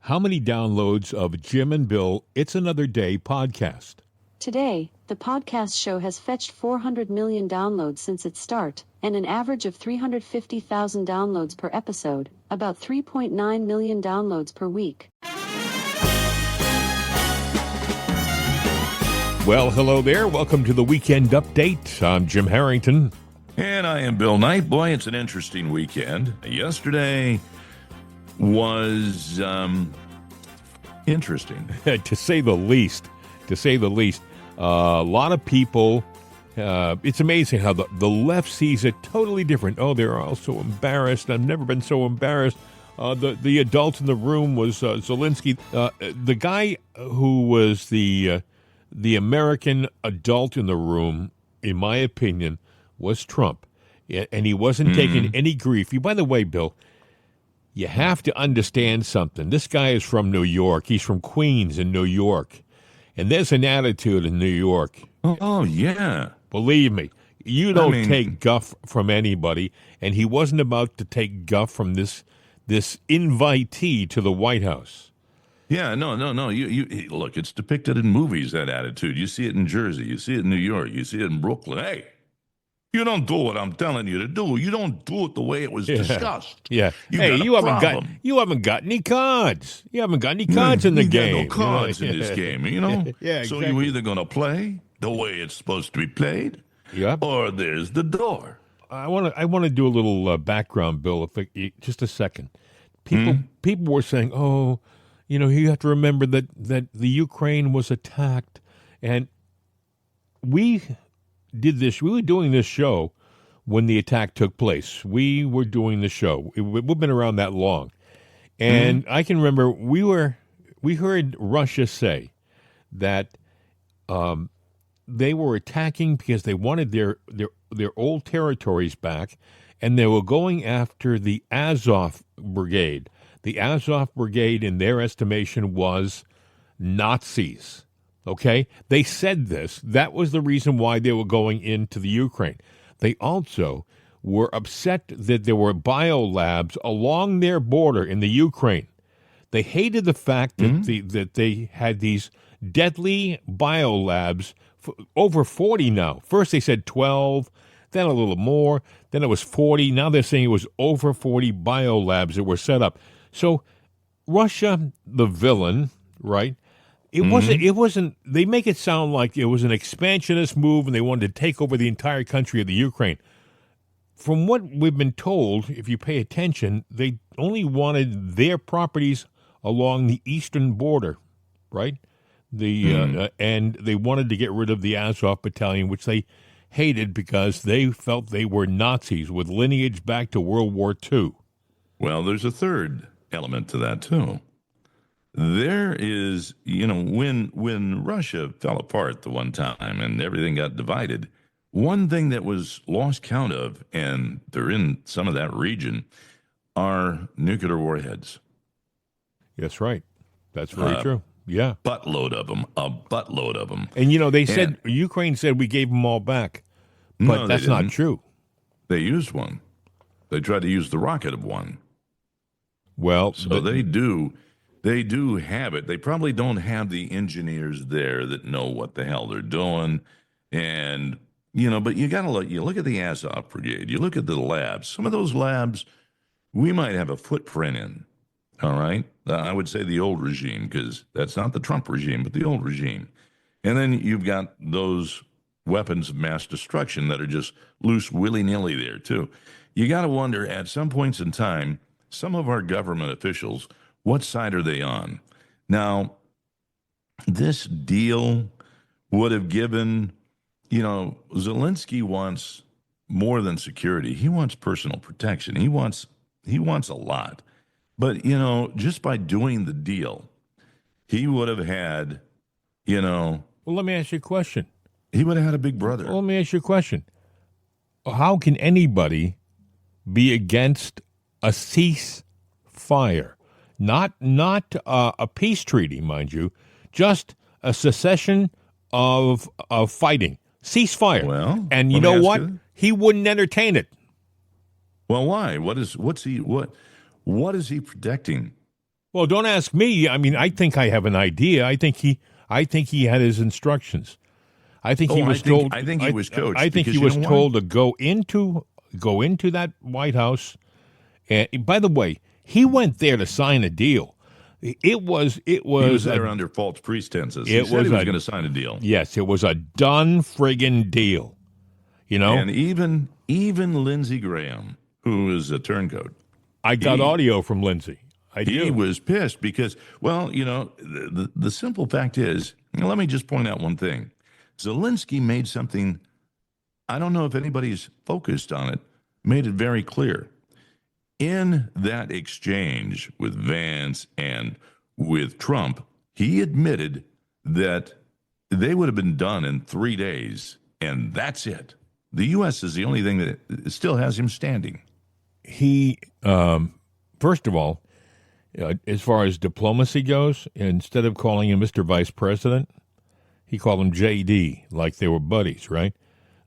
how many downloads of Jim and Bill It's Another Day podcast? Today, the podcast show has fetched 400 million downloads since its start, and an average of 350,000 downloads per episode, about 3.9 million downloads per week. Well, hello there. Welcome to the Weekend Update. I'm Jim Harrington. And I am Bill Knight. Boy, it's an interesting weekend. Yesterday was interesting. To say the least. A lot of people, it's amazing how the left sees it totally different. Oh, they're all so embarrassed. I've never been so embarrassed. The adult in the room was Zelensky. The guy who was the American adult in the room, in my opinion, was Trump. And he wasn't taking any grief. By the way, Bill, you have to understand something. This guy is from New York. He's from Queens in New York. And there's an attitude in New York. Oh, yeah. Believe me, you don't take guff from anybody. And he wasn't about to take guff from this invitee to the White House. Yeah, no. You look, it's depicted in movies, that attitude. You see it in Jersey. You see it in New York. You see it in Brooklyn. Hey, you don't do what I'm telling you to do. You don't do it the way it was discussed. Yeah. You haven't got any cards. You haven't got any cards in the game. You got no cards in this game, you know? Yeah, So exactly. you're either going to play the way it's supposed to be played, or there's the door. I want to do a little background, Bill, just a second. People were saying, oh, you have to remember that the Ukraine was attacked, and we were doing this show when the attack took place. We were doing the show. We've been around that long. And I can remember we heard Russia say that they were attacking because they wanted their old territories back, and they were going after the Azov Brigade. The Azov Brigade, in their estimation, was Nazis. Okay? They said this. That was the reason why they were going into the Ukraine. They also were upset that there were biolabs along their border in the Ukraine. They hated the fact that they had these deadly biolabs, over 40 now. First they said 12, then a little more, then it was 40. Now they're saying it was over 40 biolabs that were set up. So Russia, the villain, right? It wasn't, they make it sound like it was an expansionist move and they wanted to take over the entire country of the Ukraine. From what we've been told, if you pay attention, they only wanted their properties along the eastern border, right? And they wanted to get rid of the Azov Battalion, which they hated because they felt they were Nazis with lineage back to World War II. Well, there's a third element to that, too. There is, when Russia fell apart the one time and everything got divided, one thing that was lost count of, and they're in some of that region, are nuclear warheads. That's right. That's very true. Yeah. A buttload of them. And, they said, Ukraine said we gave them all back, but that's not true. They used one. They tried to use the rocket of one. Well, so they do have it. They probably don't have the engineers there that know what the hell they're doing. And, but you look at the Azov Brigade, you look at the labs. Some of those labs we might have a footprint in, all right? I would say the old regime, because that's not the Trump regime, but the old regime. And then you've got those weapons of mass destruction that are just loose willy-nilly there, too. You got to wonder, at some points in time, some of our government officials, what side are they on? Now, this deal would have given, Zelensky wants more than security. He wants personal protection. He wants a lot. But, just by doing the deal, he would have had, Well, let me ask you a question. He would have had a big brother. Well, let me ask you a question. How can anybody be against a ceasefire? Not a peace treaty, mind you, just a cessation of fighting. Ceasefire. Well, and you know what? He wouldn't entertain it. Well, why? What is he protecting? Well, don't ask me. I mean, I think I have an idea. I think he had his instructions. I think he was told. I think he was coached. I think he was told to go into that White House. And by the way, he went there to sign a deal. He was there under false pretenses. He said he was going to sign a deal. Yes, it was a done friggin' deal. You know, and even Lindsey Graham, who is a turncoat, I got audio from Lindsey. He was pissed because, well, you know, the simple fact is, let me just point out one thing. Zelensky made something, I don't know if anybody's focused on it, made it very clear. In that exchange with Vance and with Trump, he admitted that they would have been done in 3 days, and that's it. The U.S. is the only thing that still has him standing. He, first of all, as far as diplomacy goes, instead of calling him Mr. Vice President, he called him JD, like they were buddies, right?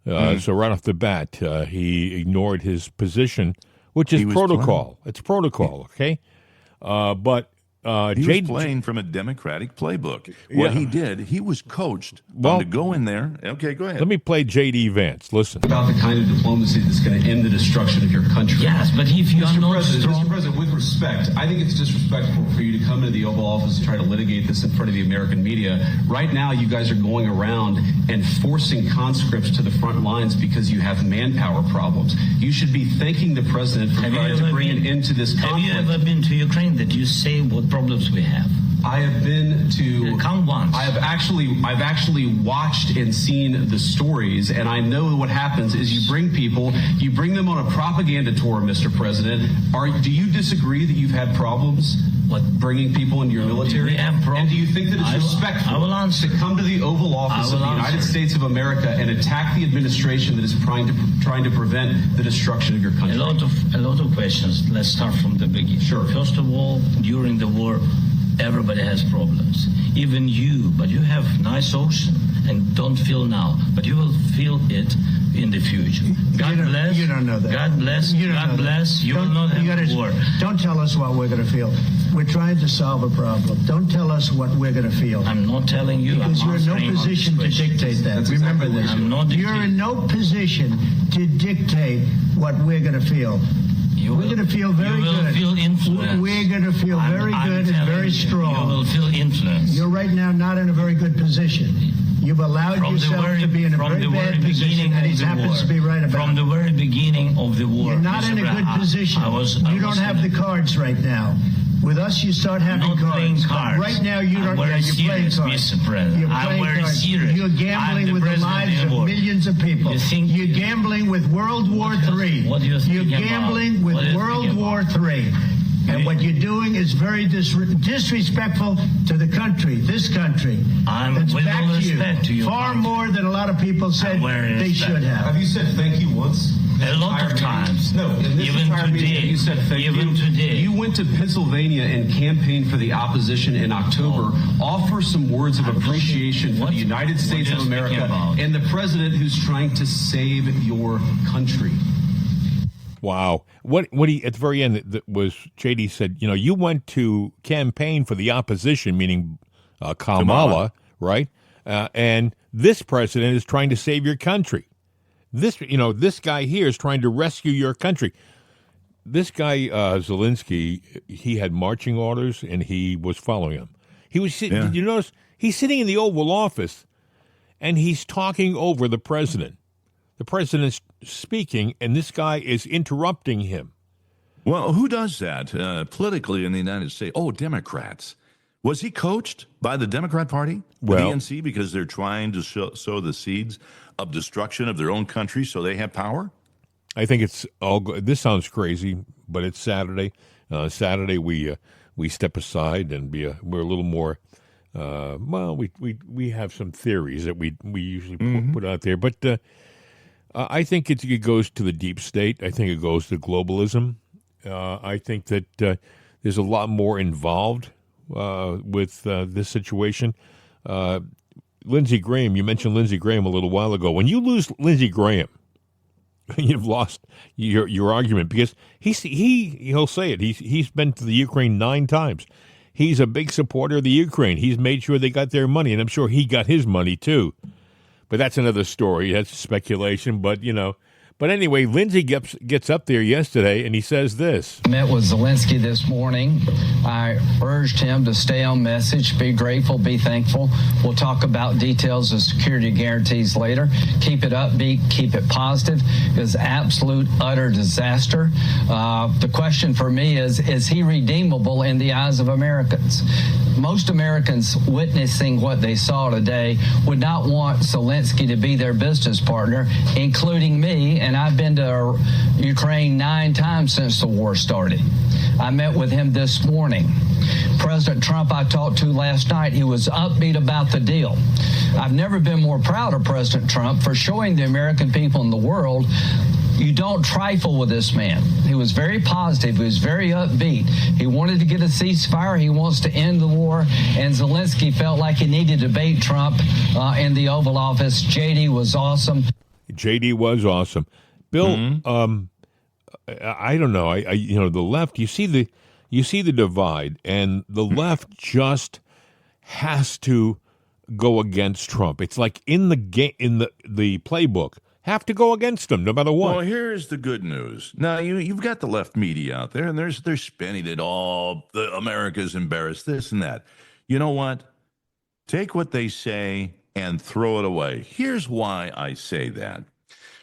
So right off the bat, he ignored his position, which is protocol. It's protocol, okay? But he was playing from a Democratic playbook. What he did, he was coached to go in there. Okay, go ahead. Let me play J.D. Vance. Listen. About the kind of diplomacy that's going to end the destruction of your country. Yes, but if you are not strong... Mr. President, with respect, I think it's disrespectful for you to come into the Oval Office and try to litigate this in front of the American media. Right now, you guys are going around and forcing conscripts to the front lines because you have manpower problems. You should be thanking the President for trying to bring an end to this conflict. Have you ever been to Ukraine? Did you say what problems we have? I have been to. Come once. I've actually watched and seen the stories, and I know what happens is you bring them on a propaganda tour, Mr. President. Do you disagree that you've had problems bringing people into your military? We have problems. And do you think that it's respectful to come to the Oval Office of the United States of America and attack the administration that is trying to prevent the destruction of your country? A lot of questions. Let's start from the beginning. Sure. First of all, during the war, everybody has problems. Even you, but you have nice ocean and don't feel now, but you will feel it in the future. God bless. You don't know that. God bless. God bless. You will not have war. Don't tell us what we're going to feel. We're trying to solve a problem. Don't tell us what we're going to feel. I'm not telling you. Because you're in no position to dictate that. Remember this. You're in no position to dictate what we're going to feel. We're going to feel very good. You will feel influence. We're going to feel very good and very strong. You will feel influence. You're right now not in a very good position. You've allowed yourself to be in a very bad position, and he happens to be right about it. From the very beginning of the war. You're not in a good position. You don't have the cards right now. With us, you start having cards. Right now, you don't. Yeah, you're playing cards. Mr. President. You're playing cards. Serious. You're gambling with the lives of millions of people. You're gambling with World War III. What do you think? You're gambling with World War III. And what you're doing is very disrespectful to the country, this country. That's back to you. Far more than a lot of people said they should have. Have you said thank you once? A lot of times. No, even today. You said thank you. Even today. You went to Pennsylvania and campaigned for the opposition in October. Offer some words of appreciation for the United States of America and the president who's trying to save your country. Wow. What he at the very end that was JD said, you know, you went to campaign for the opposition, meaning Kamala, right? And this president is trying to save your country. This guy here is trying to rescue your country. This guy Zelensky, he had marching orders and he was following them. He was. Did you notice he's sitting in the Oval Office and he's talking over the president. The president's speaking, and this guy is interrupting him. Well, who does that politically in the United States? Oh, Democrats. Was he coached by the Democrat Party, the DNC, because they're trying to sow the seeds of destruction of their own country so they have power? I think it's all. This sounds crazy, but it's Saturday. Saturday we step aside and we're a little more. We have some theories that we usually put out there, but. I think it goes to the deep state. I think it goes to globalism. I think that there's a lot more involved with this situation. Lindsey Graham, you mentioned Lindsey Graham a little while ago. When you lose Lindsey Graham, you've lost your argument because he'll say it. He's been to the Ukraine 9 times. he's a big supporter of the Ukraine. He's made sure they got their money, and I'm sure he got his money too. But that's another story. That's speculation. But, But anyway, Lindsey gets up there yesterday, and he says this. I met with Zelensky this morning. I urged him to stay on message, be grateful, be thankful. We'll talk about details of security guarantees later. Keep it upbeat, keep it positive. It was absolute, utter disaster. The question for me is he redeemable in the eyes of Americans? Most Americans witnessing what they saw today would not want Zelensky to be their business partner, including me, and I've been to Ukraine 9 times since the war started. I met with him this morning. President Trump I talked to last night, he was upbeat about the deal. I've never been more proud of President Trump for showing the American people in the world you don't trifle with this man. He was very positive. He was very upbeat. He wanted to get a ceasefire. He wants to end the war. And Zelensky felt like he needed to debate Trump in the Oval Office. JD was awesome. JD was awesome. Bill, I don't know. The left. You see the divide, and the left just has to go against Trump. It's like in the game, in the playbook. Have to go against them no matter what. Well, here's the good news. Now, you've got the left media out there, and they're spinning it all. America's embarrassed, this and that. You know what? Take what they say and throw it away. Here's why I say that.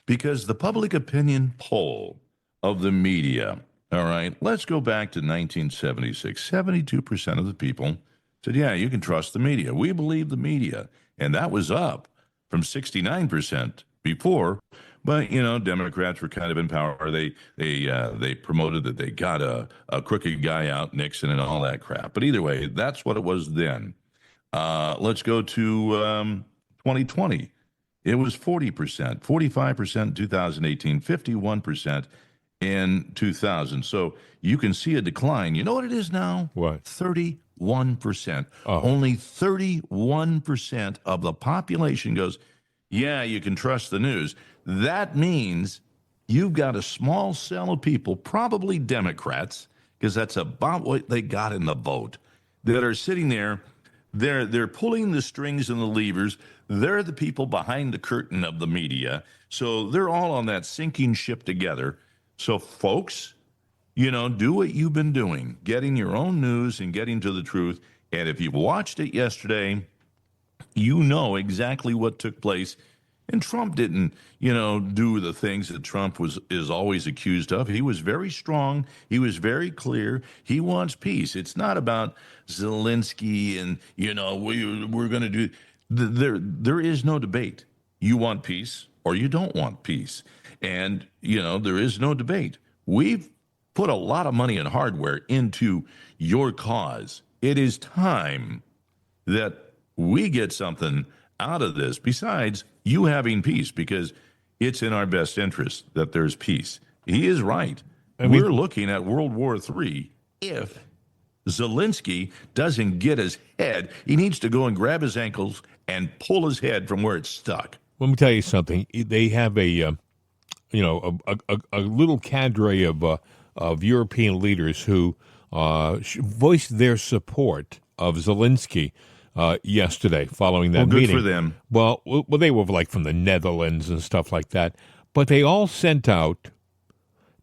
Because the public opinion poll of the media, all right, let's go back to 1976. 72% of the people said, yeah, you can trust the media. We believe the media. And that was up from 69% before, but Democrats were kind of in power. They promoted that they got a crooked guy out, Nixon, and all that crap. But either way, that's what it was then. Let's go to 2020. It was 40%, 45% in 2018, 51% in 2000. So you can see a decline. You know what it is now? What? 31%. Oh. Only 31% of the population goes, yeah, you can trust the news. That means you've got a small cell of people, probably Democrats, because that's about what they got in the vote, that are sitting there. They're pulling the strings and the levers. They're the people behind the curtain of the media. So they're all on that sinking ship together. So folks, do what you've been doing, getting your own news and getting to the truth. And if you watched it yesterday, you know exactly what took place. And Trump didn't, do the things that Trump is always accused of. He was very strong. He was very clear. He wants peace. It's not about Zelensky and, we're going to do. There is no debate. You want peace or you don't want peace. And, there is no debate. We've put a lot of money and hardware into your cause. It is time that we get something out of this besides you having peace, because it's in our best interest that there's peace. He is right. We're looking at World War III. If Zelensky doesn't get his head, he needs to go and grab his ankles and pull his head from where it's stuck. Let me tell you something. They have a little cadre of European leaders who voiced their support of Zelensky yesterday following that meeting. Good for them. Well, they were like from the Netherlands and stuff like that. But they all sent out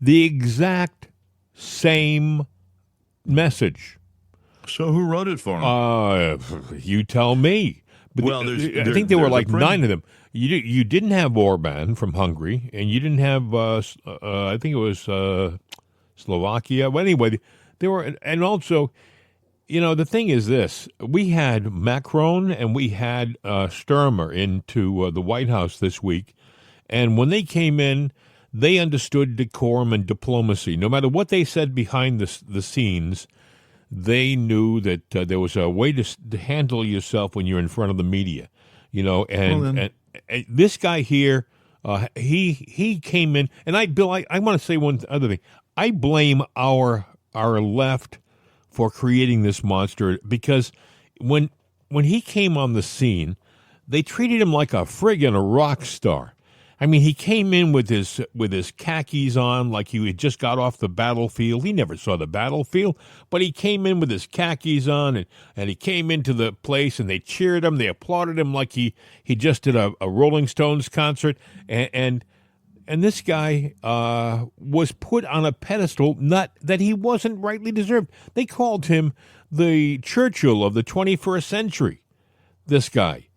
the exact same message. So who wrote it for him? You tell me. But well, I think there were like 9 of them. You didn't have Orban from Hungary, and you didn't have, I think it was Slovakia. Well, anyway, there were, and also, the thing is this. We had Macron and we had Sturmer into the White House this week, and when they came in, they understood decorum and diplomacy. No matter what they said behind the scenes, they knew that there was a way to handle yourself when you're in front of the media, and this guy here, he came in, and Bill, I want to say one other thing. I blame our left for creating this monster, because when he came on the scene, they treated him like a friggin' a rock star. I mean, he came in with his khakis on, like he had just got off the battlefield. He never saw the battlefield, but he came in with his khakis on, and he came into the place, and they cheered him, they applauded him like he just did a Rolling Stones concert, and this guy was put on a pedestal, not that he wasn't rightly deserved. They called him the Churchill of the 21st century. This guy.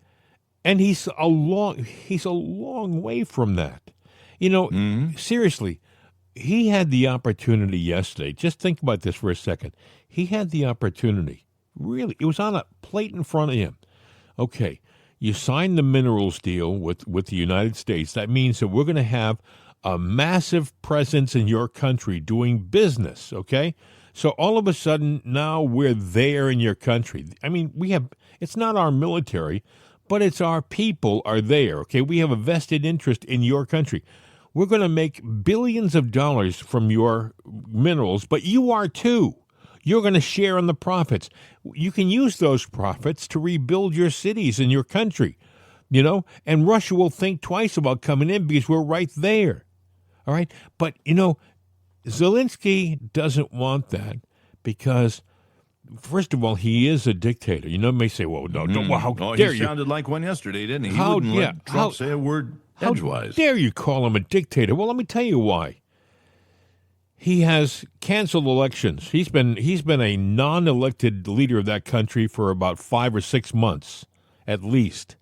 And he's a long way from that. You know, seriously, he had the opportunity yesterday. Just think about this for a second. He had the opportunity. Really, it was on a plate in front of him. Okay, you signed the minerals deal with the United States. That means that we're going to have a massive presence in your country doing business, okay? So all of a sudden, now we're there in your country. I mean, it's not our military, but it's our people are there, okay? We have a vested interest in your country. We're going to make billions of dollars from your minerals, but you are too. You're going to share in the profits. You can use those profits to rebuild your cities and your country, you know? And Russia will think twice about coming in because we're right there, all right? But, you know, Zelensky doesn't want that because, first of all, he is a dictator. You know, may say, well, no, how dare you? He sounded like one yesterday, didn't he? He How- wouldn't yeah, let Trump say a word How edgewise. dare you call him a dictator? Well, let me tell you why. He has canceled elections. He's been a non-elected leader of that country for about 5 or 6 months, at least.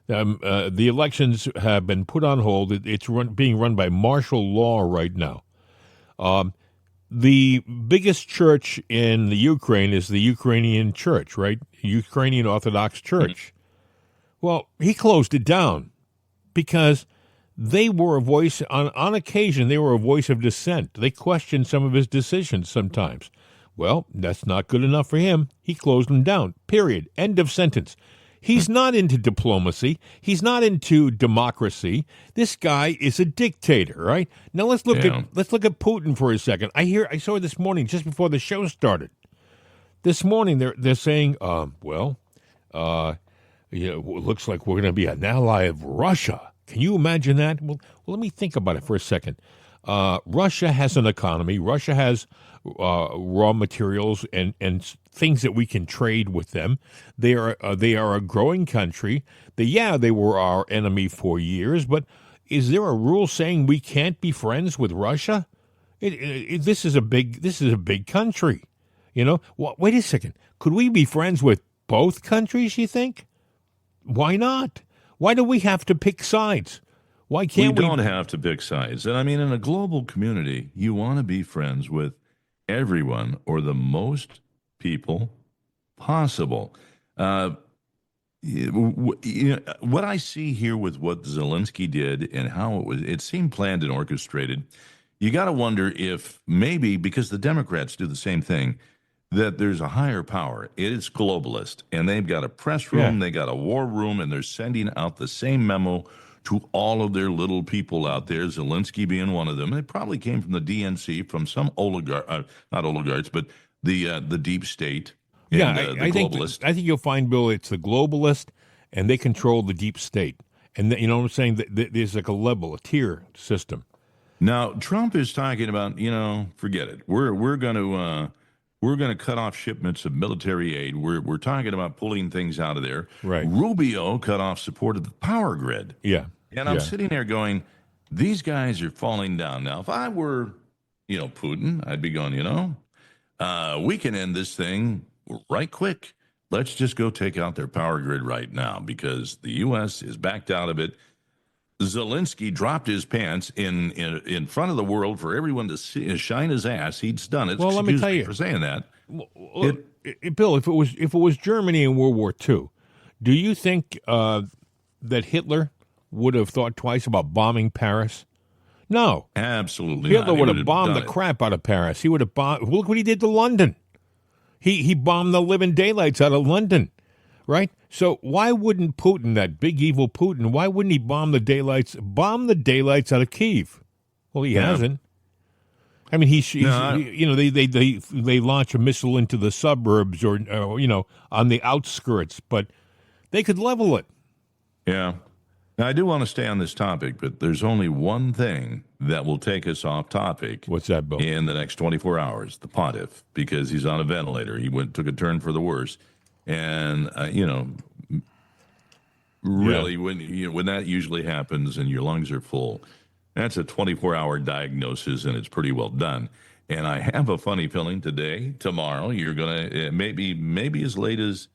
The elections have been put on hold. It's being run by martial law right now. The biggest church in the Ukraine is the Ukrainian church, right? Ukrainian Orthodox Church. Well, he closed it down because they were a voice, on occasion, they were a voice of dissent. They questioned some of his decisions sometimes. Well, that's not good enough for him. He closed them down, period. End of sentence. He's not into diplomacy. He's not into democracy. This guy is a dictator, right? Now let's look at Putin for a second. I saw it this morning just before the show started. This morning they're saying, it looks like we're going to be an ally of Russia. Can you imagine that? Well, let me think about it for a second. Russia has an economy. Russia has raw materials and things that we can trade with them. They are a growing country. They were our enemy for years, but is there a rule saying we can't be friends with Russia? This is a big country. You know. Well, wait a second. Could we be friends with both countries? You think? Why not? Why do we have to pick sides? Why can't we? We don't have to pick sides. And I mean, in a global community, you want to be friends with everyone or the most people possible. What I see here with what Zelensky did and how it seemed planned and orchestrated, you got to wonder if maybe, because the Democrats do the same thing, that there's a higher power. It is globalist, and they've got a press room, they got a war room, and they're sending out the same memo to all of their little people out there, Zelensky being one of them. And it probably came from the DNC, from some not oligarchs, but the deep state and the globalist. I think you'll find, Bill, it's the globalist, and they control the deep state. And you know what I'm saying? There's like a tier system. Now, Trump is talking about, forget it. We're going to cut off shipments of military aid. We're talking about pulling things out of there. Right. Rubio cut off support of the power grid. Yeah. And I'm sitting there going, these guys are falling down. Now, if I were, Putin, I'd be going, we can end this thing right quick. Let's just go take out their power grid right now because the U.S. is backed out of it. Zelensky dropped his pants in front of the world for everyone to see, shine his ass. He's done it. Well, let me tell you for saying that. Bill, if it was Germany in World War II, do you think that Hitler would have thought twice about bombing Paris? No, absolutely. Hitler would have bombed the crap out of Paris. He would have bombed. Look what he did to London. He bombed the living daylights out of London. Right? So why wouldn't Putin, that big evil Putin, why wouldn't he bomb the daylights out of Kyiv? Well, he hasn't. I mean, they launch a missile into the suburbs or on the outskirts, but they could level it. Yeah. Now, I do want to stay on this topic, but there's only one thing that will take us off topic. What's that, Bill? In the next 24 hours, the pontiff, because he's on a ventilator. He took a turn for the worse. And, really, when that usually happens and your lungs are full, that's a 24-hour diagnosis, and it's pretty well done. And I have a funny feeling today, tomorrow, you're going to, maybe as late as,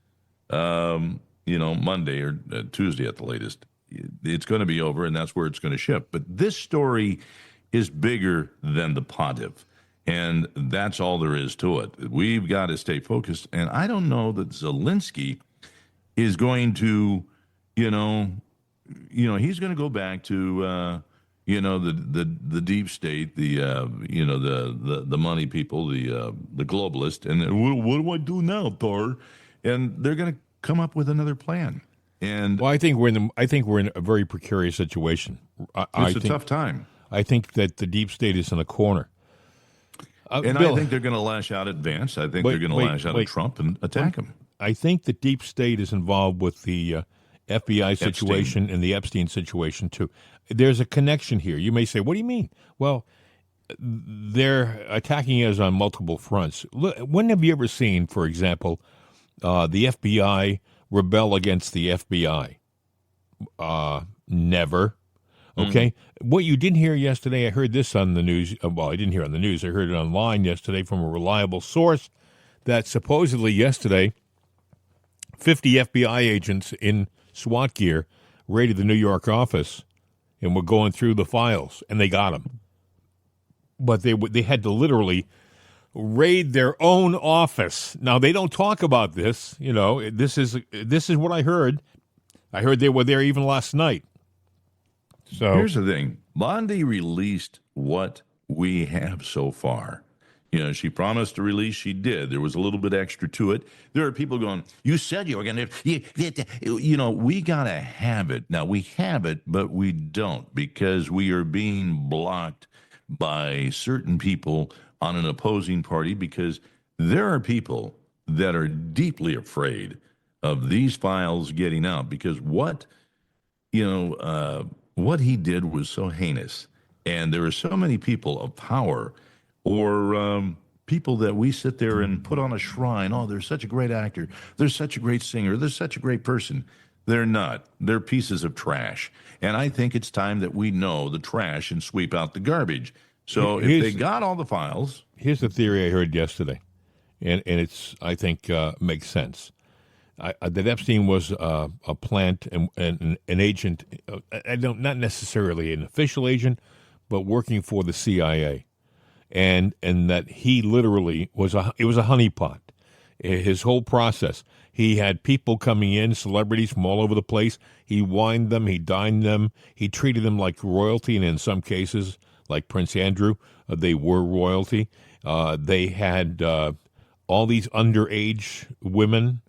Monday or Tuesday at the latest, it's going to be over, and that's where it's going to shift. But this story is bigger than the pontiff, and that's all there is to it. We've got to stay focused, and I don't know that Zelensky is going to, he's going to go back to, the deep state, the money people, the globalist, and what do I do now, Thor? And they're going to come up with another plan. And I think we're in a very precarious situation. It's a tough time. I think that the deep state is in a corner. And Bill, I think they're going to lash out at Vance. I think they're going to lash out at Trump and attack him. I think the deep state is involved with the FBI situation and the Epstein situation, too. There's a connection here. You may say, what do you mean? Well, they're attacking us on multiple fronts. Look, when have you ever seen, for example, the FBI rebel against the FBI? Never. Okay. What you didn't hear yesterday, I heard this on the news. Well, I didn't hear it on the news. I heard it online yesterday from a reliable source that supposedly yesterday 50 FBI agents in SWAT gear raided the New York office and were going through the files, and they got them. But they had to literally raid their own office. Now, they don't talk about this. This is what I heard. I heard they were there even last night. So here's the thing. Bondi released what we have so far. She promised to release. She did. There was a little bit extra to it. There are people going, you said you were going to, we got to have it. Now, we have it, but we don't, because we are being blocked by certain people on an opposing party, because there are people that are deeply afraid of these files getting out, because what he did was so heinous. And there are so many people of power or people that we sit there and put on a shrine. Oh, they're such a great actor. They're such a great singer. They're such a great person. They're not. They're pieces of trash. And I think it's time that we know the trash and sweep out the garbage. So if they got all the files. Here's the theory I heard yesterday, and it's, I think, makes sense. That Epstein was a plant and an agent, not necessarily an official agent, but working for the CIA. And that he literally was a honeypot. His whole process. He had people coming in, celebrities from all over the place. He wined them, he dined them, he treated them like royalty, and in some cases, like Prince Andrew, they were royalty. They had all these underage women.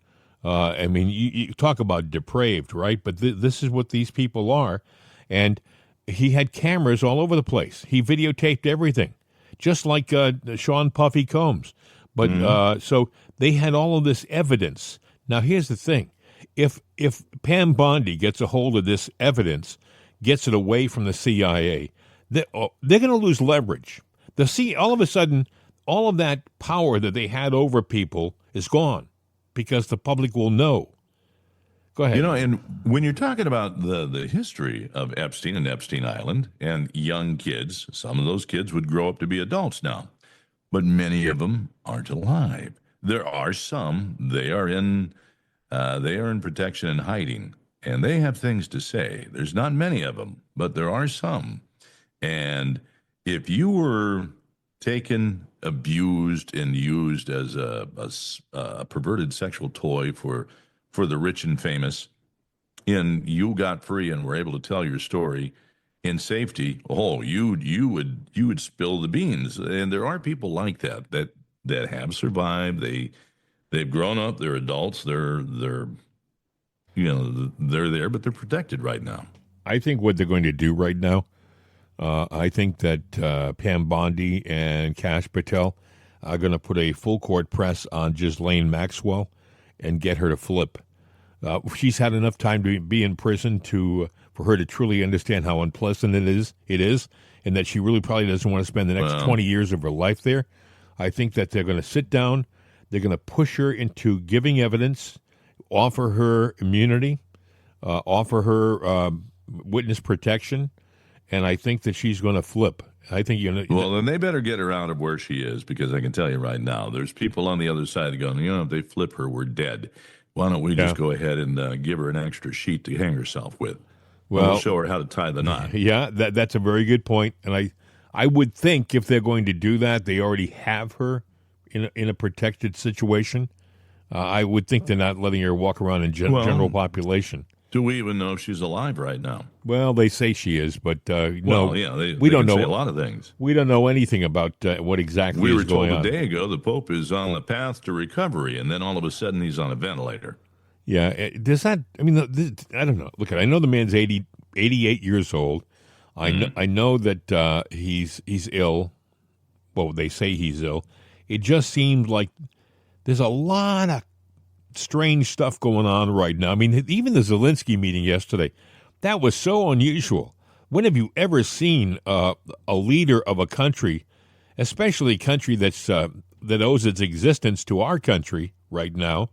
You talk about depraved, right? But this is what these people are. And he had cameras all over the place. He videotaped everything. Just like Sean Puffy Combs. But so they had all of this evidence. Now, here's the thing. If Pam Bondi gets a hold of this evidence, gets it away from the CIA, they're going to lose leverage. All of a sudden, all of that power that they had over people is gone because the public will know. Go ahead. And when you're talking about the history of Epstein and Epstein Island and young kids, some of those kids would grow up to be adults now, but many of them aren't alive. There are some. They are in protection and hiding, and they have things to say. There's not many of them, but there are some. And if you were taken, abused, and used as a perverted sexual toy for the rich and famous, and you got free and were able to tell your story in safety, you would spill the beans. And there are people like that have survived. They've grown up. They're adults. They're there, but they're protected right now. I think what they're going to do right now, I think that Pam Bondi and Kash Patel are going to put a full court press on Ghislaine Maxwell and get her to flip. She's had enough time to be in prison for her to truly understand how unpleasant it is, and that she really probably doesn't want to spend the next 20 years of her life there. I think that they're going to sit down, they're going to push her into giving evidence, offer her immunity, offer her witness protection, and I think that she's going to flip. I think Well, then they better get her out of where she is, because I can tell you right now, there's people on the other side going, if they flip her, we're dead. Why don't we just go ahead and give her an extra sheet to hang herself with? We'll show her how to tie the knot. Yeah, that's a very good point. And I would think if they're going to do that, they already have her in a protected situation. I would think they're not letting her walk around in general population. Do we even know if she's alive right now? Well, they say she is, but no. We don't know say a lot of things. We don't know anything about what exactly is going on. We were told a day ago the Pope is on the path to recovery, and then all of a sudden he's on a ventilator. Yeah, does that? I mean, I don't know. Look, I know the man's 88 years old. I know that he's ill. Well, they say he's ill. It just seems like there's a lot of strange stuff going on right now. I mean, even the Zelensky meeting yesterday, that was so unusual. When have you ever seen a leader of a country, especially a country that owes its existence to our country right now,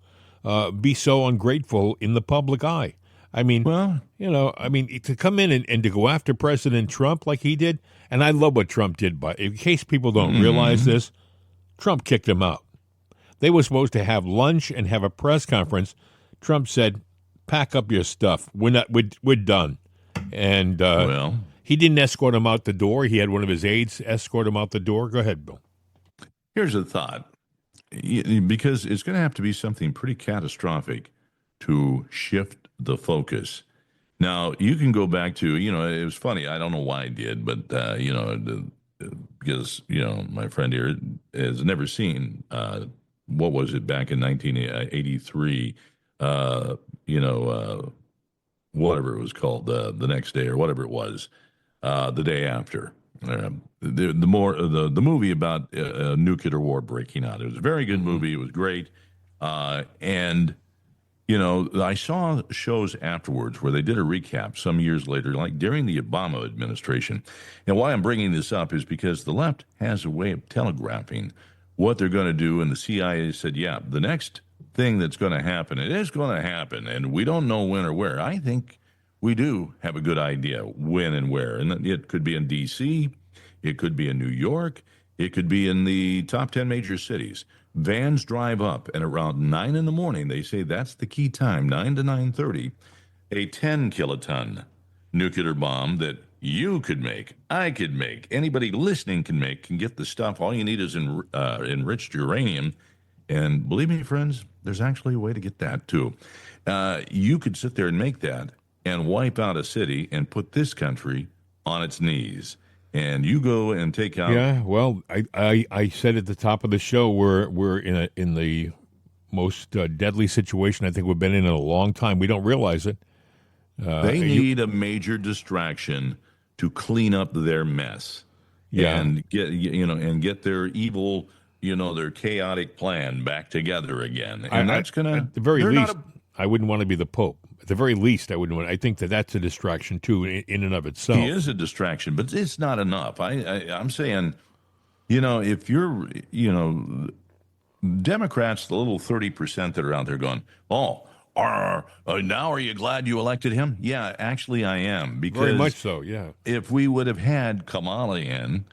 be so ungrateful in the public eye? I mean, to come in and to go after President Trump like he did, and I love what Trump did, but in case people don't realize this, Trump kicked him out. They were supposed to have lunch and have a press conference. Trump said, "Pack up your stuff. We're done." And he didn't escort him out the door. He had one of his aides escort him out the door. Go ahead, Bill. Here's a thought, because it's going to have to be something pretty catastrophic to shift the focus. Now, you can go back to, it was funny. I don't know why I did, but, because, my friend here has never seen, what was it back in 1983, whatever it was called, the next day or whatever it was, the day after. The movie about nuclear war breaking out. It was a very good movie. It was great. And I saw shows afterwards where they did a recap some years later, like during the Obama administration. And why I'm bringing this up is because the left has a way of telegraphing what they're going to do. And the CIA said, yeah, the next thing that's going to happen, it is going to happen. And we don't know when or where. I think we do have a good idea when and where. And it could be in D.C., it could be in New York, it could be in the top 10 major cities. Vans drive up, and around 9 in the morning, they say that's the key time, 9 to 9:30, a 10-kiloton nuclear bomb that you could make, I could make, anybody listening can make, can get the stuff. All you need is enriched uranium. And believe me, friends, there's actually a way to get that, too. You could sit there and make that and wipe out a city and put this country on its knees. And you go and take out. Yeah, well, I said at the top of the show we're in the most deadly situation I think we've been in a long time. We don't realize it. They need a major distraction to clean up their mess. Yeah. And get their evil, their chaotic plan back together again. And that's gonna, at the very least, I wouldn't want to be the Pope. At the very least, I wouldn't want. I think that's a distraction too, in and of itself. He is a distraction, but it's not enough. I'm saying, if you're, Democrats, the little 30% that are out there going, now are you glad you elected him? Yeah, actually, I am. Because very much so. Yeah. If we would have had Kamala in,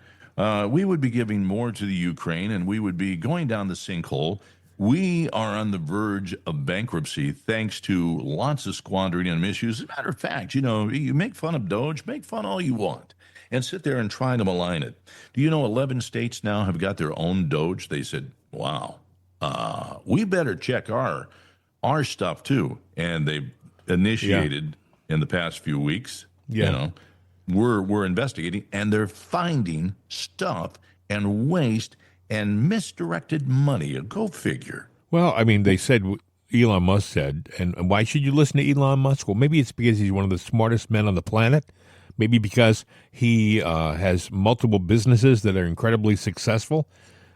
we would be giving more to the Ukraine, and we would be going down the sinkhole. We are on the verge of bankruptcy thanks to lots of squandering and misuse. As a matter of fact, you make fun of Doge, make fun all you want, and sit there and try to malign it. Do you know 11 states now have got their own Doge? They said, wow, we better check our stuff too. And they've initiated in the past few weeks, we're investigating, and they're finding stuff and waste and misdirected money. Go figure. Well, I mean, they said, Elon Musk said, and why should you listen to Elon Musk? Well, maybe it's because he's one of the smartest men on the planet. Maybe because he has multiple businesses that are incredibly successful.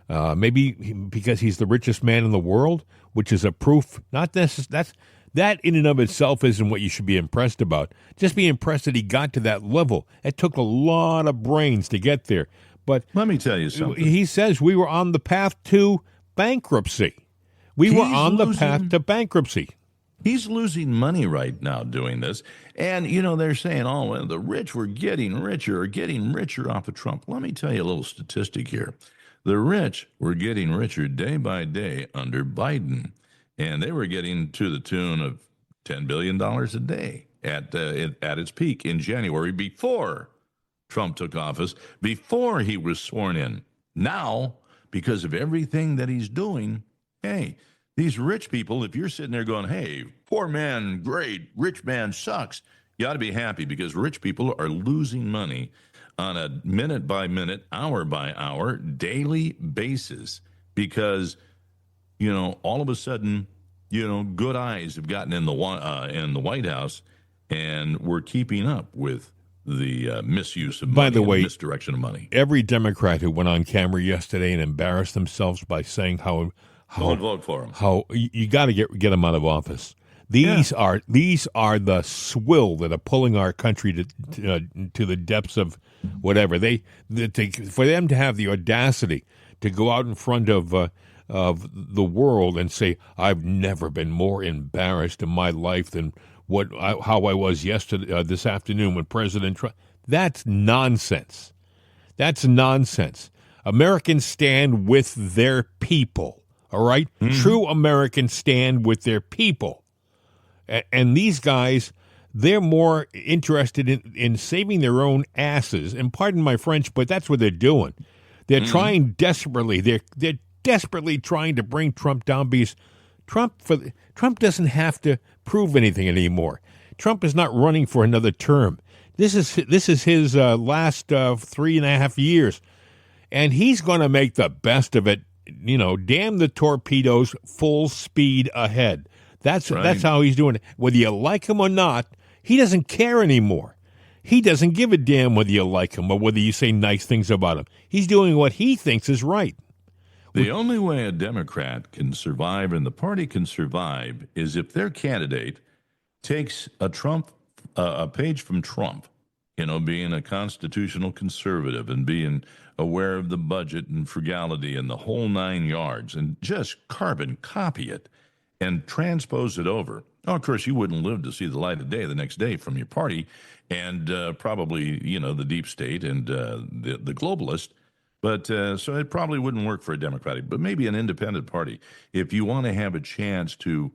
Maybe because he's the richest man in the world, which is a proof. That's That in and of itself isn't what you should be impressed about. Just be impressed that he got to that level. It took a lot of brains to get there. But let me tell you something. He says we were on the path to bankruptcy. We were on the path to bankruptcy. He's losing money right now doing this. And, they're saying, oh, well, the rich were getting richer off of Trump. Let me tell you a little statistic here. The rich were getting richer day by day under Biden. And they were getting to the tune of $10 billion a day at its peak in January before Trump took office, before he was sworn in. Now, because of everything that he's doing, hey, these rich people, if you're sitting there going, hey, poor man, great, rich man sucks, you ought to be happy because rich people are losing money on a minute by minute, hour by hour, daily basis because, all of a sudden, good eyes have gotten in the White House and we're keeping up with the misuse of money. By the way, misdirection of money. Every Democrat who went on camera yesterday and embarrassed themselves by saying how don't vote for him. How you got to get them out of office. These are the swill that are pulling our country to the depths of whatever for them to have the audacity to go out in front of the world and say, I've never been more embarrassed in my life than how I was this afternoon when President Trump. That's nonsense. That's nonsense. Americans stand with their people. All right? Mm-hmm. True Americans stand with their people. And these guys, they're more interested in saving their own asses. And pardon my French, but that's what they're doing. They're trying desperately. They're desperately trying to bring Trump down because Trump doesn't have to prove anything anymore. Trump is not running for another term. This is his last 3.5 years. And he's going to make the best of it. Damn the torpedoes, full speed ahead. That's how he's doing it. Whether you like him or not, he doesn't care anymore. He doesn't give a damn whether you like him or whether you say nice things about him. He's doing what he thinks is right. The only way a Democrat can survive and the party can survive is if their candidate takes a page from Trump, being a constitutional conservative and being aware of the budget and frugality and the whole 9 yards and just carbon copy it and transpose it over. Oh, of course, you wouldn't live to see the light of day the next day from your party and probably, the deep state and the globalist. But so it probably wouldn't work for a Democratic, but maybe an independent party. If you want to have a chance to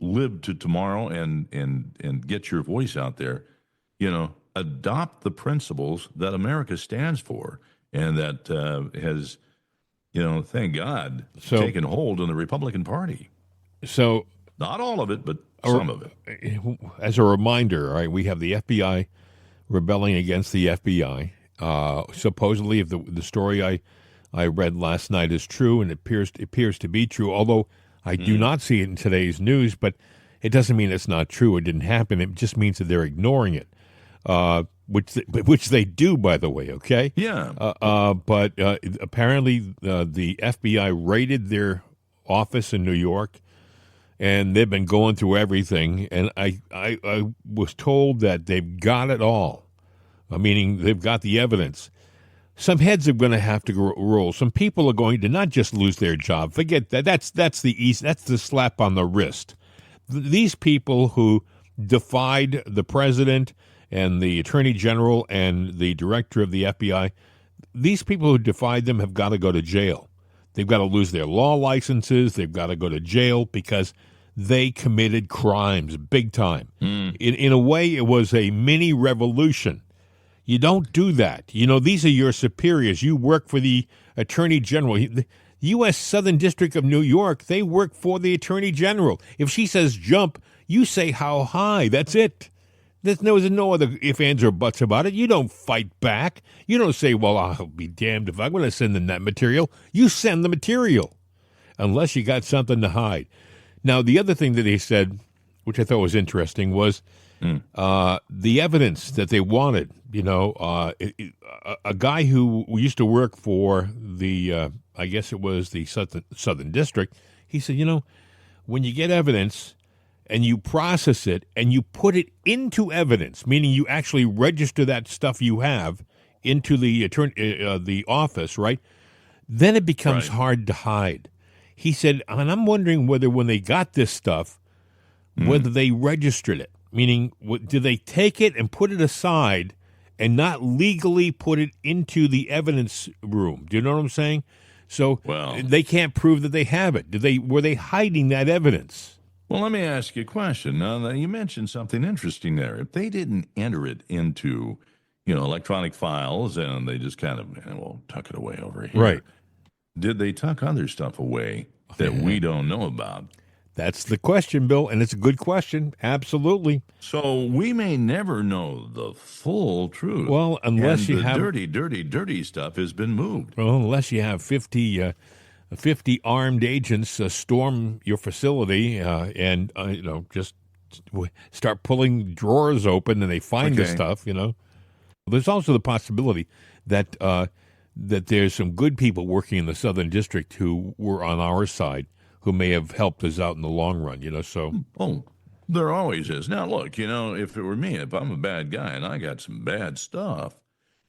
live to tomorrow and get your voice out there, adopt the principles that America stands for and that has, thank God, taken hold in the Republican Party. So not all of it, but some of it. As a reminder, all right, we have the FBI rebelling against the FBI. Supposedly, if the story I read last night is true, and it appears to be true, although I do not see it in today's news, but it doesn't mean it's not true. It didn't happen. It just means that they're ignoring it, which they do, by the way, okay? Yeah. But apparently the FBI raided their office in New York, and they've been going through everything, and I was told that they've got it all. Meaning they've got the evidence. Some heads are going to have to roll. Some people are going to not just lose their job. Forget that. That's the slap on the wrist. These people who defied the president and the attorney general and the director of the FBI, these people who defied them have got to go to jail. They've got to lose their law licenses. They've got to go to jail because they committed crimes big time. In a way, it was a mini revolution. You don't do that. These are your superiors. You work for the Attorney General. The U.S. Southern District of New York, they work for the Attorney General. If she says jump, you say how high. That's it. There's no other ifs, ands, or buts about it. You don't fight back. You don't say, well, I'll be damned if I'm going to send them that material. You send the material, unless you got something to hide. Now, the other thing that he said, which I thought was interesting, was the evidence that they wanted. A guy who used to work for the, I guess it was the Southern District, he said, when you get evidence and you process it and you put it into evidence, meaning you actually register that stuff you have into the office, right? Then it becomes hard to hide. He said, and I'm wondering whether when they got this stuff, whether they registered it, meaning did they take it and put it aside and not legally put it into the evidence room? Do you know what I'm saying? So they can't prove that they have it. Were they hiding that evidence? Well, let me ask you a question. Now, you mentioned something interesting there. If they didn't enter it into, electronic files and they just kind of, tuck it away over here. Right. Did they tuck other stuff away that we don't know about? That's the question, Bill, and it's a good question. Absolutely. So we may never know the full truth. Well, unless you have dirty stuff has been moved. Well, unless you have 50 armed agents storm your facility and just start pulling drawers open and they find the stuff. There's also the possibility that that there's some good people working in the Southern District who were on our side who may have helped us out in the long run. So there always is. Now, look, if it were me, if I'm a bad guy and I got some bad stuff,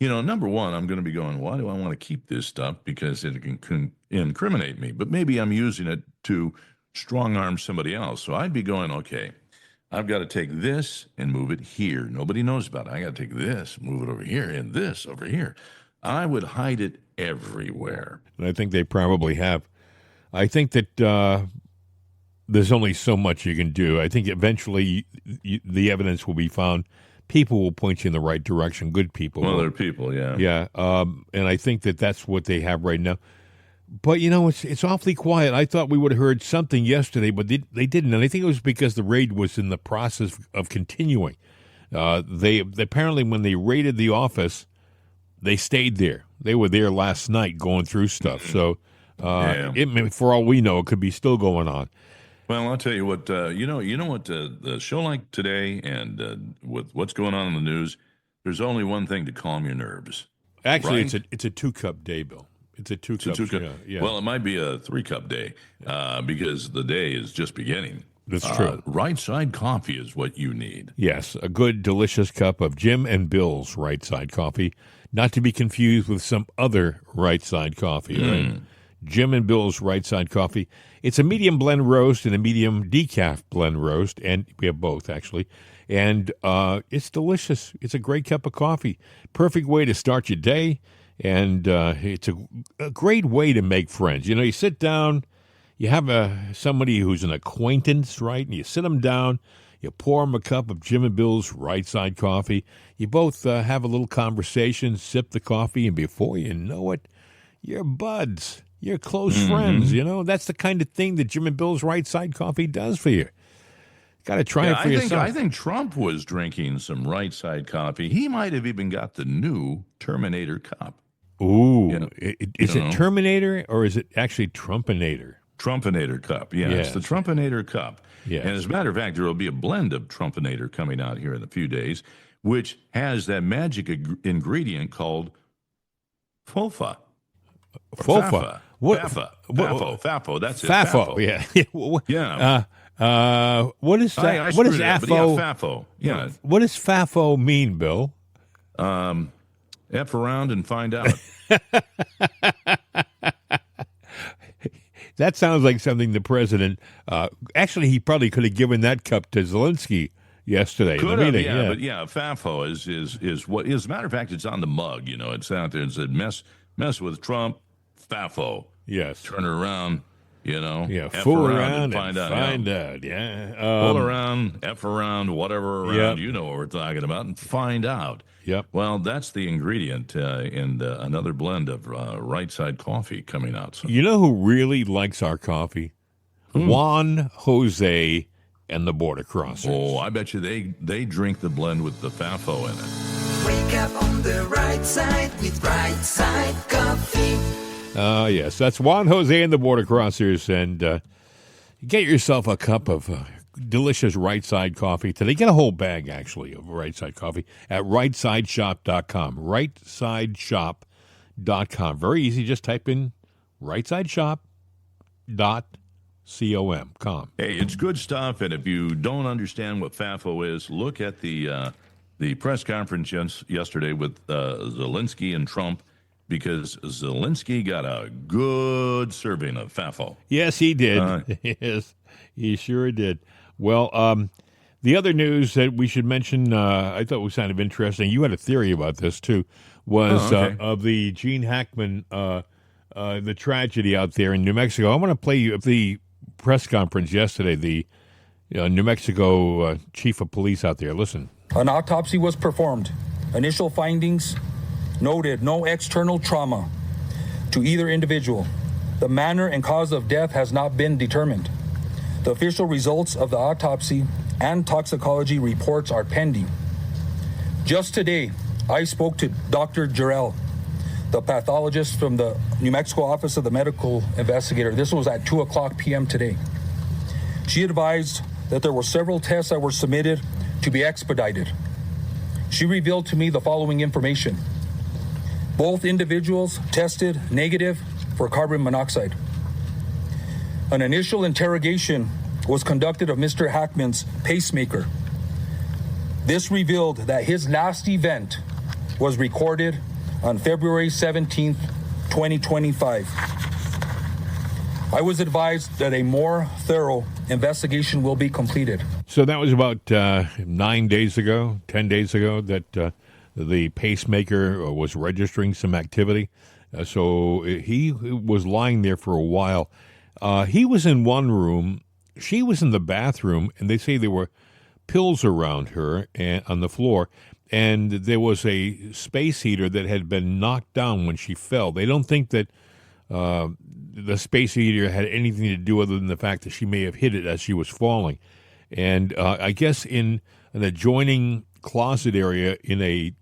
number one, I'm going to be going, why do I want to keep this stuff? Because it can incriminate me. But maybe I'm using it to strong arm somebody else. So I'd be going, okay, I've got to take this and move it here. Nobody knows about it. I got to take this, move it over here, and this over here. I would hide it everywhere. And I think they probably have. I think that there's only so much you can do. I think eventually the evidence will be found. People will point you in the right direction. Good people. Well, they're people, yeah. Yeah, and I think that that's what they have right now. But, it's awfully quiet. I thought we would have heard something yesterday, but they didn't. And I think it was because the raid was in the process of continuing. They apparently, when they raided the office, they stayed there. They were there last night going through stuff. So, for all we know, it could be still going on. Well, I'll tell you what. You know what? The show like today, and with what's going on in the news, there's only one thing to calm your nerves. Actually, right? it's a 2-cup day, Bill. It's a 2-cup. Yeah. Well, it might be a 3-cup day because the day is just beginning. That's true. Right side coffee is what you need. Yes, a good, delicious cup of Jim and Bill's right side coffee, not to be confused with some other right side coffee. Right? Jim and Bill's right side coffee. It's a medium blend roast and a medium decaf blend roast, and we have both actually. And it's delicious. It's a great cup of coffee. Perfect way to start your day, and it's a great way to make friends. You sit down. You have somebody who's an acquaintance, right? And you sit them down, you pour them a cup of Jim and Bill's right side coffee. You both have a little conversation, sip the coffee, and before you know it, you're buds. You're close friends. That's the kind of thing that Jim and Bill's right side coffee does for you. Got to try it for yourself. I think Trump was drinking some right side coffee. He might have even got the new Terminator cup. Ooh, is it Terminator or is it actually Trumpinator? Trumpinator cup. Yeah, it's the Trumpinator cup. Yes. And as a matter of fact, there will be a blend of Trumpinator coming out here in a few days, which has that magic ingredient called FOFA. FOFA. FAFO. That's it. FAFO. Yeah. What is that? What is FAFO? FAFO. Yeah. What does FAFO mean, Bill? F around and find out. That sounds like something the president. Actually, he probably could have given that cup to Zelensky yesterday in the meeting. But FAFO is what. As a matter of fact, it's on the mug. It's out there. It said mess with Trump, FAFO. Yes. Turn it around. Fool around and find out. Yeah. Fool around, F around, whatever around. Yep. You know what we're talking about, and find out. Yep. Well, that's the ingredient in another blend of right side coffee coming out soon. You know who really likes our coffee? Juan Jose and the Border Crossers. Oh, I bet you they drink the blend with the FAFO in it. Wake up on the right side with right side coffee. Yes, that's Juan Jose and the Border Crossers, and get yourself a cup of delicious right side coffee today. Get a whole bag, actually, of right side coffee at rightsideshop.com. Rightsideshop.com. Very easy. Just type in rightsideshop.com. COM. Hey, it's good stuff. And if you don't understand what FAFO is, look at the press conference yesterday with Zelensky and Trump, because Zelensky got a good serving of FAFO. Yes, he did. Yes, he sure did. Well, the other news that we should mention, I thought was kind of interesting. You had a theory about this too. Was of the Gene Hackman, the tragedy out there in New Mexico. I want to play you the press conference yesterday. The New Mexico chief of police out there. Listen. An autopsy was performed. Initial findings noted no external trauma to either individual. The manner and cause of death has not been determined. The official results of the autopsy and toxicology reports are pending. Just today, I spoke to Dr. Jarrell, the pathologist from the New Mexico Office of the Medical Investigator. This was at 2:00 p.m. today. She advised that there were several tests that were submitted to be expedited. She revealed to me the following information. Both individuals tested negative for carbon monoxide. An initial interrogation was conducted of Mr. Hackman's pacemaker. This revealed that his last event was recorded on February 17th, 2025. I was advised that a more thorough investigation will be completed. So that was about 10 days ago, that the pacemaker was registering some activity. So he was lying there for a while. He was in one room. She was in the bathroom, and they say there were pills around her and on the floor, and there was a space heater that had been knocked down when she fell. They don't think that the space heater had anything to do other than the fact that she may have hit it as she was falling. And I guess in an adjoining closet area in a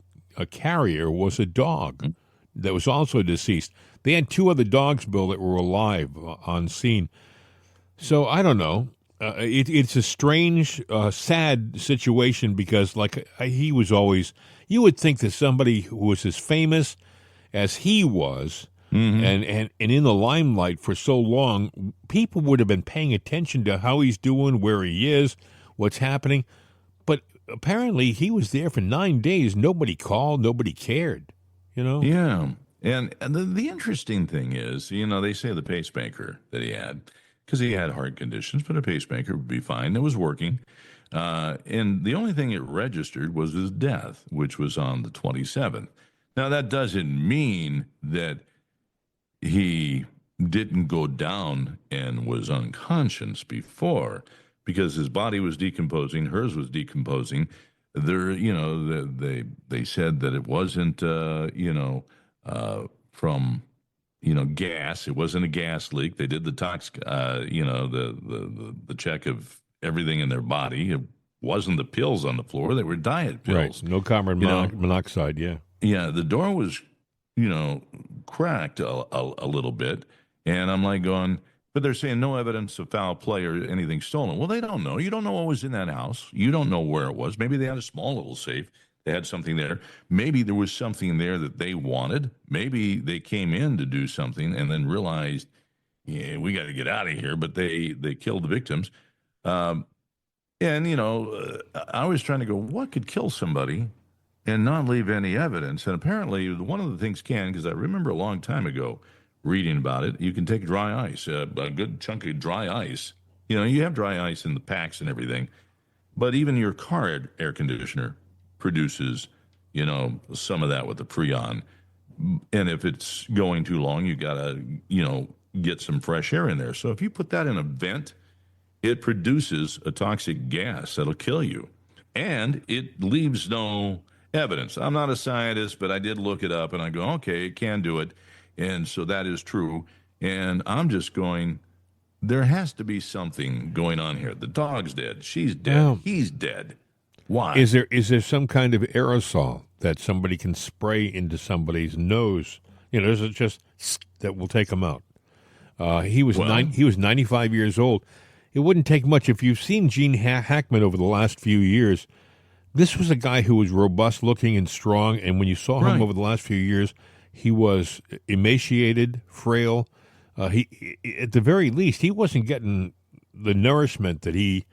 carrier was a dog that was also deceased. They had two other dogs, Bill, that were alive on scene. So I don't know. It's a strange, sad situation because, he was always, you would think that somebody who was as famous as he was, and in the limelight for so long, people would have been paying attention to how he's doing, where he is, what's happening. But apparently he was there for 9 days. Nobody called. Nobody cared, Yeah. And the interesting thing is, they say the pacemaker that he had, because he had heart conditions, but a pacemaker would be fine. It was working. And the only thing it registered was his death, which was on the 27th. Now, that doesn't mean that he didn't go down and was unconscious before, because his body was decomposing, hers was decomposing. There, they said that it wasn't, from, gas. It wasn't a gas leak. They did the the check of everything in their body. It wasn't the pills on the floor. They were diet pills. Right. No carbon monoxide. Yeah. Yeah. The door was, cracked a little bit. And I'm like going, but they're saying no evidence of foul play or anything stolen. Well, they don't know. You don't know what was in that house. You don't know where it was. Maybe they had a small little safe. They had something there. Maybe there was something there that they wanted. Maybe they came in to do something and then realized, yeah, we got to get out of here. But they killed the victims. I was trying to go, what could kill somebody and not leave any evidence? And apparently one of the things because I remember a long time ago reading about it, you can take dry ice, a good chunk of dry ice. You have dry ice in the packs and everything. But even your car air conditioner produces, some of that with the Freon. And if it's going too long, you got to, get some fresh air in there. So if you put that in a vent, it produces a toxic gas that'll kill you. And it leaves no evidence. I'm not a scientist, but I did look it up and I go, okay, it can do it. And so that is true. And I'm just going, there has to be something going on here. The dog's dead. She's dead. Wow. He's dead. Why? Is there some kind of aerosol that somebody can spray into somebody's nose? There's just that will take them out. He was 95 years old. It wouldn't take much. If you've seen Gene Hackman over the last few years, this was a guy who was robust looking and strong. And when you saw him over the last few years, he was emaciated, frail. He, at the very least, he wasn't getting the nourishment that he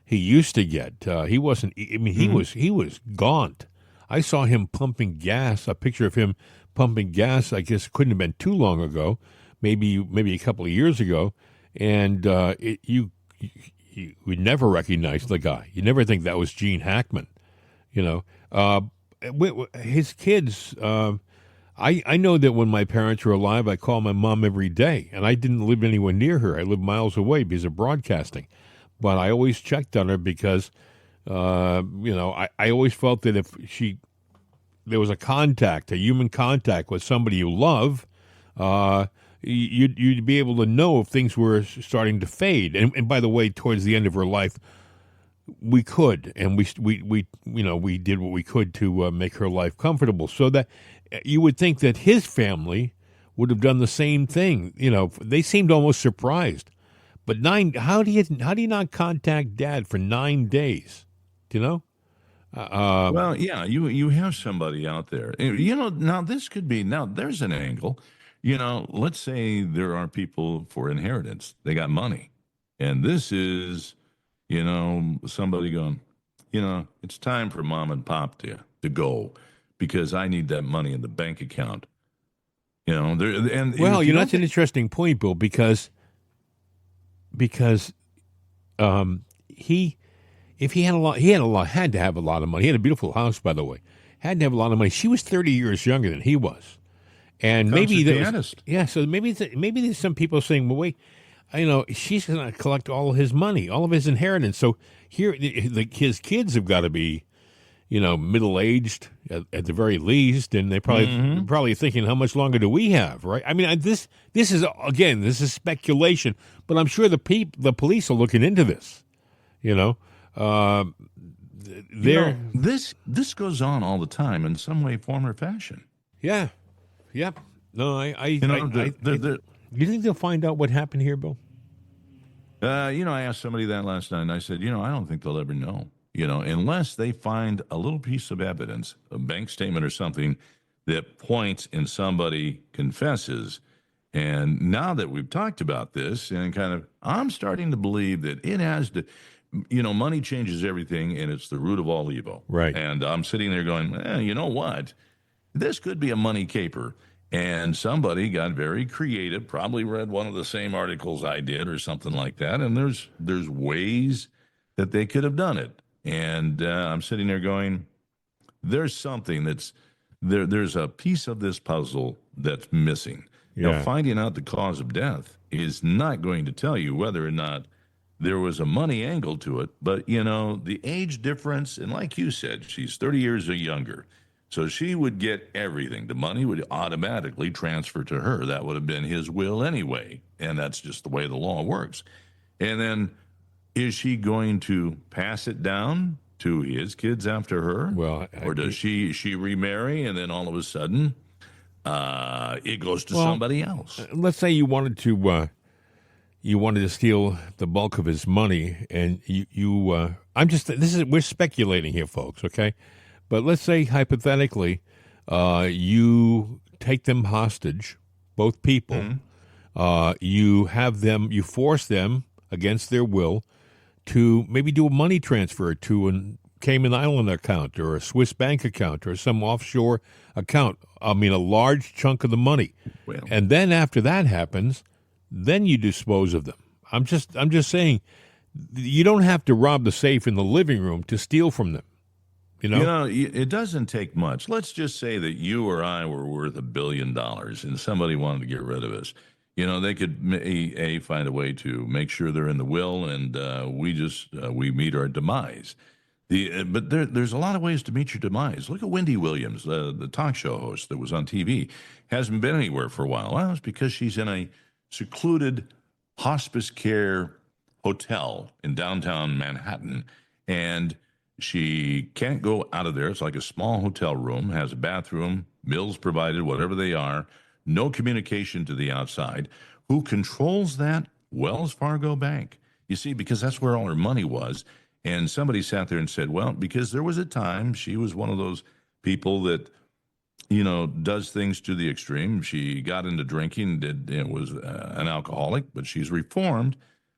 used to get. He wasn't. I mean, he was gaunt. I saw him pumping gas. A picture of him pumping gas. I guess couldn't have been too long ago. Maybe a couple of years ago, and you would never recognize the guy. You never think that was Gene Hackman. His kids. I know that when my parents were alive, I called my mom every day, and I didn't live anywhere near her. I lived miles away because of broadcasting, but I always checked on her because, I always felt that if there was a human contact with somebody you love, you'd be able to know if things were starting to fade. And by the way, towards the end of her life, we could, and we did what we could to make her life comfortable. So that you would think that his family would have done the same thing. They seemed almost surprised. But how do you not contact Dad for 9 days? Do you know? Well, yeah, you have somebody out there. Now this could be, now there's an angle. Let's say there are people for inheritance. They got money. And this is, somebody going, it's time for mom and pop to go because I need that money in the bank account. That's an interesting point, Bill, because if he had to have a lot of money. He had a beautiful house, by the way. Had to have a lot of money. She was 30 years younger than he was. And maybe so maybe there's some people saying, well, wait, she's going to collect all of his money, all of his inheritance. So here, his kids have got to be, middle-aged at the very least, and they're probably thinking, how much longer do we have, right? I mean, this is speculation, but I'm sure the police are looking into this, This goes on all the time in some way, form, or fashion. Yeah. Yep. No, do you think they'll find out what happened here, Bill? I asked somebody that last night, and I said, I don't think they'll ever know. Unless they find a little piece of evidence, a bank statement or something that points and somebody confesses. And now that we've talked about this, and I'm starting to believe that it has to, money changes everything, and it's the root of all evil. Right. And I'm sitting there going, you know what? This could be a money caper. And somebody got very creative, probably read one of the same articles I did or something like that. And there's ways that they could have done it. And I'm sitting there going, there's something there's a piece of this puzzle that's missing. Yeah. Now, finding out the cause of death is not going to tell you whether or not there was a money angle to it. But, the age difference, and like you said, she's 30 years or younger. So she would get everything. The money would automatically transfer to her. That would have been his will anyway. And that's just the way the law works. And then is she going to pass it down to his kids after her? Well, or does she remarry and then all of a sudden it goes to somebody else? Let's say you wanted to steal the bulk of his money, and we're speculating here, folks, okay? But let's say, hypothetically, you take them hostage, both people. Mm-hmm. You force them against their will to maybe do a money transfer to a Cayman Island account or a Swiss bank account or some offshore account. I mean, a large chunk of the money. Well, and then after that happens, then you dispose of them. I'm just saying, you don't have to rob the safe in the living room to steal from them. It doesn't take much. Let's just say that you or I were worth $1 billion and somebody wanted to get rid of us. They could find a way to make sure they're in the will, and we meet our demise. But there's a lot of ways to meet your demise. Look at Wendy Williams, the talk show host that was on TV, hasn't been anywhere for a while. Well, it's because she's in a secluded hospice care hotel in downtown Manhattan, and she can't go out of there. It's like a small hotel room, has a bathroom, meals provided, whatever they are, no communication to the outside. Who controls that? Wells Fargo Bank. You see, because that's where all her money was. And somebody sat there and said, well, because there was a time she was one of those people that, does things to the extreme. She got into drinking, was an alcoholic, but she's reformed.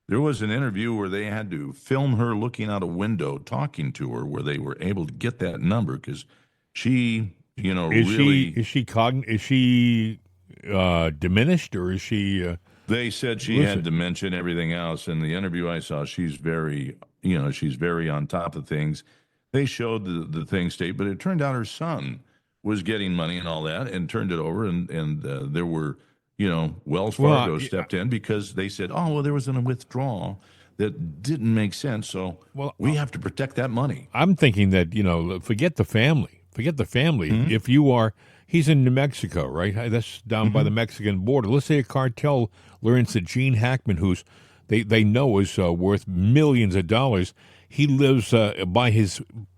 There was an interview where they had to film her looking out a window talking to her, where they were able to get that number because she, is she diminished, or is she? They said she had dementia and everything else. In the interview I saw, she's very on top of things. They showed the thing state, but it turned out her son was getting money and all that, and turned it over, and there were. Wells Fargo stepped in because they said, oh, well, there was a withdrawal that didn't make sense, so we have to protect that money. I'm thinking that, forget the family. Mm-hmm. If he's in New Mexico, right? That's down by the Mexican border. Let's say a cartel learns that Gene Hackman, who's they know is worth millions of dollars, he lives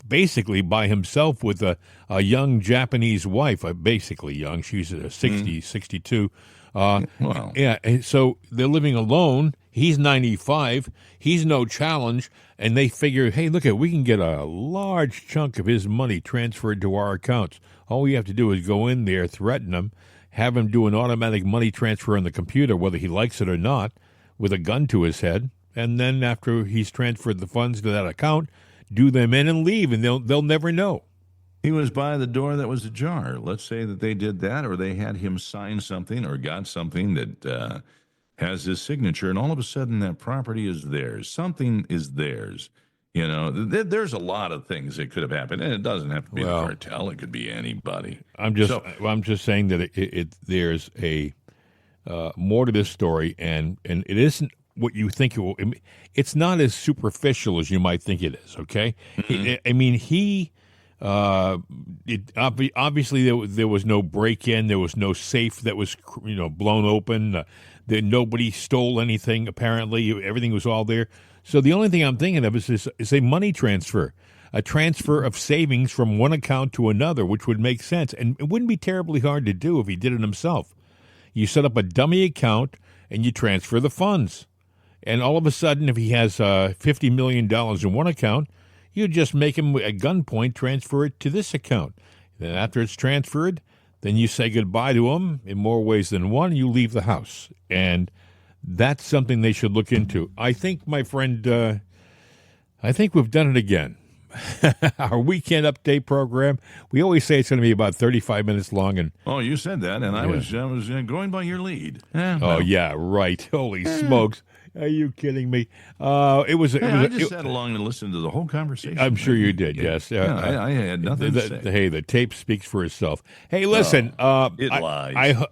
basically by himself with a young Japanese wife, basically young. She's 60, 62. Wow. Yeah, so they're living alone. He's 95. He's no challenge, and they figure, hey, look, we can get a large chunk of his money transferred to our accounts. All we have to do is go in there, threaten him, have him do an automatic money transfer on the computer, whether he likes it or not, with a gun to his head, and then after he's transferred the funds to that account, do them in and leave, and they'll never know. He was by the door that was ajar. Let's say that they did that, or they had him sign something or got something that has his signature, and all of a sudden that property is theirs. Something is theirs. There's a lot of things that could have happened, and it doesn't have to be the cartel. It could be anybody. I'm just saying that there's a more to this story, and it isn't what you think it will. It's not as superficial as you might think it is. Okay, mm-hmm. Obviously there was no break-in, there was no safe that was blown open. Nobody stole anything. Apparently, everything was all there. So the only thing I'm thinking of is a money transfer, a transfer of savings from one account to another, which would make sense, and it wouldn't be terribly hard to do if he did it himself. You set up a dummy account and you transfer the funds, and all of a sudden, if he has $50 million in one account, you just make him at gunpoint transfer it to this account. Then after it's transferred, then you say goodbye to him in more ways than one, and you leave the house. And that's something they should look into. I think, my friend, I think we've done it again. Our weekend update program, we always say it's going to be about 35 minutes long. And you said that, and I was going by your lead. Yeah, right. Holy smokes. Are you kidding me? I just sat along and listened to the whole conversation. I'm sure you did, yes. I had nothing to say. Hey, the tape speaks for itself. Hey, listen. It lies.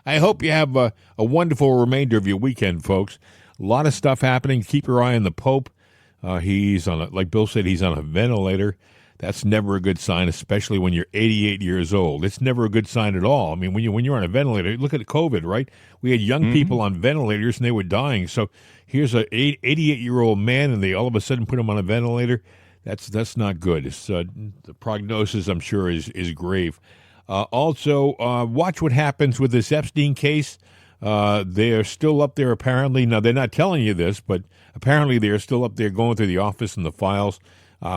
I hope you have a wonderful remainder of your weekend, folks. A lot of stuff happening. Keep your eye on the Pope. He's like Bill said, he's on a ventilator. That's never a good sign, especially when you're 88 years old. It's never a good sign at all. I mean, when you're on a ventilator, look at COVID, right? We had young people on ventilators, and they were dying. So here's an 88-year-old man, and they all of a sudden put him on a ventilator. That's not good. It's, the prognosis, I'm sure, is grave. Also, watch what happens with this Epstein case. They're still up there, apparently. Now, they're not telling you this, but apparently they're still up there going through the office and the files.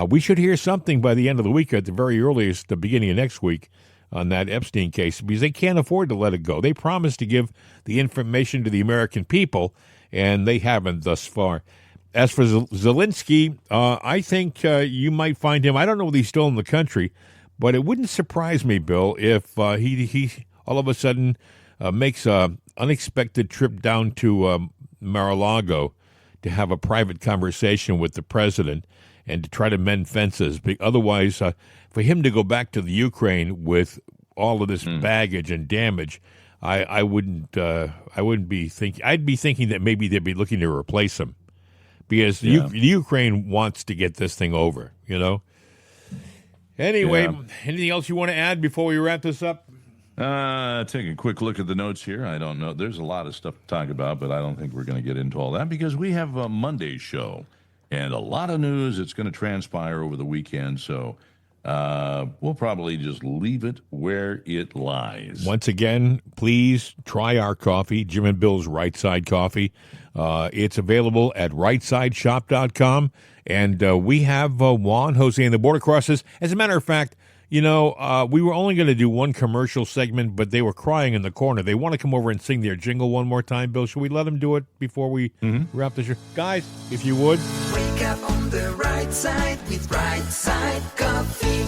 We should hear something by the end of the week, at the very earliest, the beginning of next week, on that Epstein case, because they can't afford to let it go. They promised to give the information to the American people, and they haven't thus far. As for Zelensky, I think you might find him, I don't know if he's still in the country, but it wouldn't surprise me, Bill, if he all of a sudden makes an unexpected trip down to Mar-a-Lago to have a private conversation with the president and to try to mend fences. Otherwise, for him to go back to the Ukraine with all of this baggage and damage, I wouldn't be thinking. I'd be thinking that maybe they'd be looking to replace him, because the Ukraine wants to get this thing over. Anyway, anything else you want to add before we wrap this up? Take a quick look at the notes here. I don't know. There's a lot of stuff to talk about, but I don't think we're going to get into all that because we have a Monday show. And a lot of news that's going to transpire over the weekend, so we'll probably just leave it where it lies. Once again, please try our coffee, Jim and Bill's Right Side Coffee. It's available at rightsideshop.com, and we have Juan, Jose, and the Border Crossers. As a matter of fact, we were only going to do one commercial segment, but they were crying in the corner. They want to come over and sing their jingle one more time. Bill, should we let them do it before we wrap the show? Guys, if you would. Wake up on the right side with Right Side Coffee.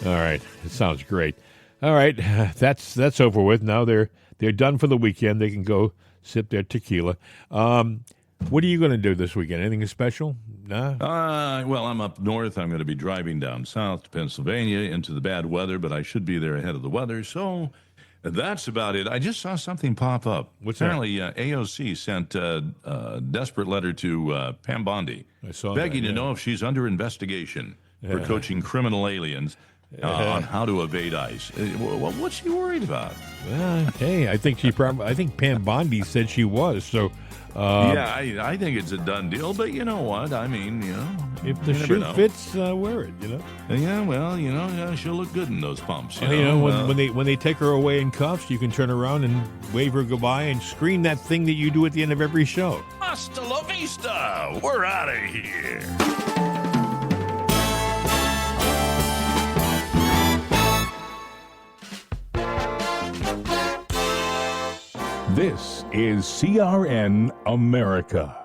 All right. It sounds great. All right. That's over with. Now they're done for the weekend. They can go sip their tequila. What are you going to do this weekend? Anything special? Nah? Well, I'm up north. I'm going to be driving down south to Pennsylvania into the bad weather, but I should be there ahead of the weather. So that's about it. I just saw something pop up. Apparently, AOC sent a desperate letter to Pam Bondi, begging to know if she's under investigation for coaching criminal aliens on how to evade ICE. What's she worried about? Hey, I think Pam Bondi said she was. So. I think it's a done deal, but you know what? I mean, if the shoe fits, wear it. Yeah, well, she'll look good in those pumps. When they take her away in cuffs, you can turn around and wave her goodbye and scream that thing that you do at the end of every show. Hasta la vista! We're out of here. This is CRN America.